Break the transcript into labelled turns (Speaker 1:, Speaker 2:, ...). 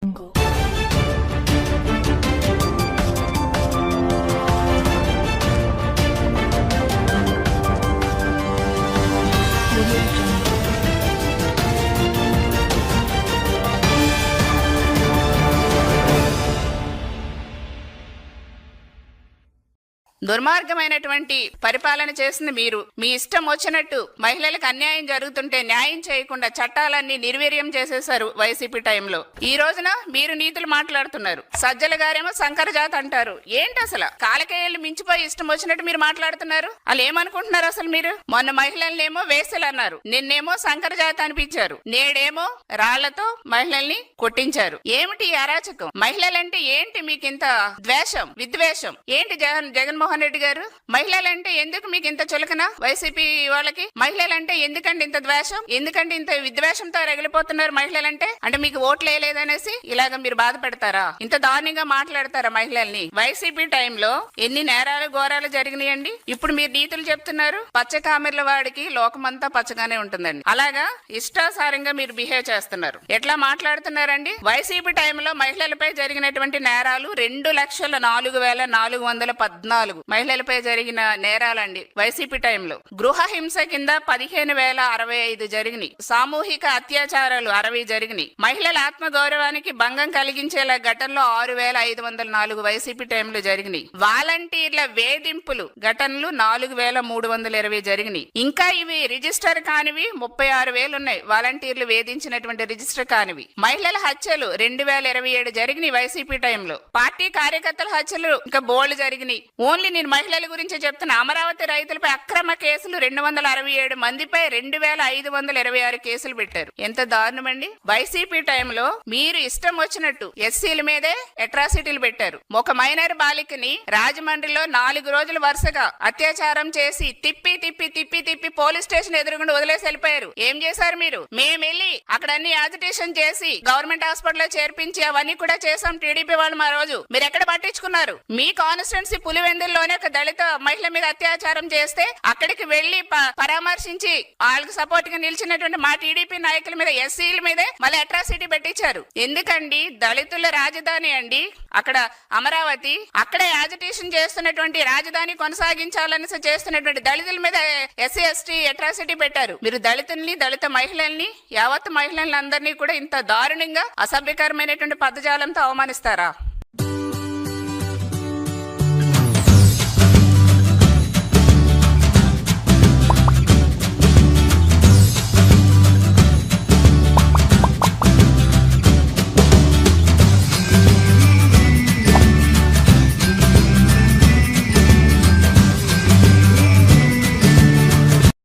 Speaker 1: Jungle. Audio Jungle.
Speaker 2: దుర్మార్గమైనటువంటి పరిపాలన చేసింది మీరు. మీ ఇష్టం వచ్చినట్టు మహిళలకు అన్యాయం జరుగుతుంటే న్యాయం చేయకుండా చట్టాలన్నీ నిర్వీర్యం చేసేశారు వైసీపీ టైంలో. ఈ రోజున మీరు నీతులు మాట్లాడుతున్నారు. సజ్జల గారేమో సంకరజాత్ అంటారు. ఏంటి అసలు కాలకేయాలు మించిపోయి ఇష్టం వచ్చినట్టు మీరు మాట్లాడుతున్నారు. వాళ్ళు ఏమనుకుంటున్నారు అసలు మీరు? మొన్న మహిళలనేమో వేసలు అన్నారు, నిన్నేమో సంకరజాత్ అనిపించారు, నేడేమో రాళ్లతో మహిళల్ని కొట్టించారు. ఏమిటి ఈ అరాచకం? మహిళలంటే ఏంటి మీకింత ద్వేషం, విద్వేషం? ఏంటి జగన్మోహన్ రెడ్డి గారు, మహిళలంటే ఎందుకు మీకు ఇంత చులకన? వైసీపీ వాళ్ళకి మహిళలంటే ఎందుకంటే ఇంత ద్వేషం? ఎందుకంటే ఇంత విద్వేషంతో రగిలిపోతున్నారు మహిళలంటే? అంటే మీకు ఓట్లు వేయలేదనేసి ఇలాగ మీరు బాధ పెడతారా? ఇంత దారుణంగా మాట్లాడతారా మహిళల్ని? వైసీపీ టైంలో ఎన్ని నేరాలు ఘోరాలు జరిగినాయండి. ఇప్పుడు మీరు నీతులు చెప్తున్నారు. పచ్చ కామెర్ల వాడికి లోకమంతా పచ్చగానే ఉంటుందండి. అలాగా ఇష్టాసారంగా మీరు బిహేవ్ చేస్తున్నారు. ఎట్లా మాట్లాడుతున్నారండి? వైసీపీ టైంలో మహిళలపై జరిగినటువంటి నేరాలు 2,04,414 మహిళలపై జరిగిన నేరాలండి. వైసీపీ టైంలో గృహ హింస కింద 15,065 జరిగినాయి. సామూహిక అత్యాచారాలు 60 జరిగినాయి. మహిళల ఆత్మగౌరవానికి భంగం కలిగించేలా ఘటనలో 6,504 వైసీపీ టైంలో జరిగినాయి. వాలంటీర్ల వేధింపులు ఘటనలు 4,320 జరిగినాయి. ఇంకా ఇవి రిజిస్టర్ కానివి 36,000 ఉన్నాయి. వాలంటీర్లు వేధించినటువంటి రిజిస్టర్ కానివి. మహిళల హత్యలు 2,027 జరిగినాయి వైసీపీ టైంలో. పార్టీ కార్యకర్తల హత్యలు ఇంకా బోల్డ్ జరిగినాయి. ఓన్లీ నేను మహిళల గురించి చెప్తున్నా. అమరావతి రైతులపై అక్రమ కేసులు 267 మందిపై 2,526 కేసులు పెట్టారు. ఎంత దారుణమండి. వైసీపీ టైంలో మీరు ఇష్టం వచ్చినట్టు ఎస్సీల మీదే అట్రాసిటీలు పెట్టారు. ఒక మైనర్ బాలికని రాజమండ్రిలో 4 రోజులు వరుసగా అత్యాచారం చేసి తిప్పి తిప్పి తిప్పి తిప్పి పోలీస్ స్టేషన్ ఎదురుగుండా వదిలేసి వెళ్ళిపోయారు. ఏం చేశారు మీరు? మేము వెళ్ళి అక్కడ అన్ని యాజిటేషన్ చేసి గవర్నమెంట్ హాస్పిటల్లో చేర్పించి అవన్నీ కూడా చేసాం టీడీపీ వాళ్ళు. మా రోజు మీరు ఎక్కడ పట్టించుకున్నారు? మీ కాన్స్టిట్యున్సీ పులివెందుల్లోనే ఒక దళిత మహిళ మీద అత్యాచారం చేస్తే అక్కడికి వెళ్లి పరామర్శించి వాళ్ళకి సపోర్ట్ గా నిలిచినటువంటి మా టీడీపీ నాయకుల మీద, ఎస్సీల మీదే మళ్ళీ అట్రాసిటీ పెట్టించారు. ఎందుకండి? దళితుల రాజధాని అండి అక్కడ అమరావతి. అక్కడే యాజిటేషన్ చేస్తున్నటువంటి రాజధాని కొనసాగించాలని చేస్తున్నటువంటి దళితుల మీద ఎస్సీ ఎస్టీ అట్రాసిటీ పెట్టారు. మీరు దళితుల్ని, దళిత మహిళల్ని, యావత్ మహిళల్ని అందరినీ కూడా ఇంత దారుణంగా అసభ్యకరమైనటువంటి పదజాలంతో అవమానిస్తారా?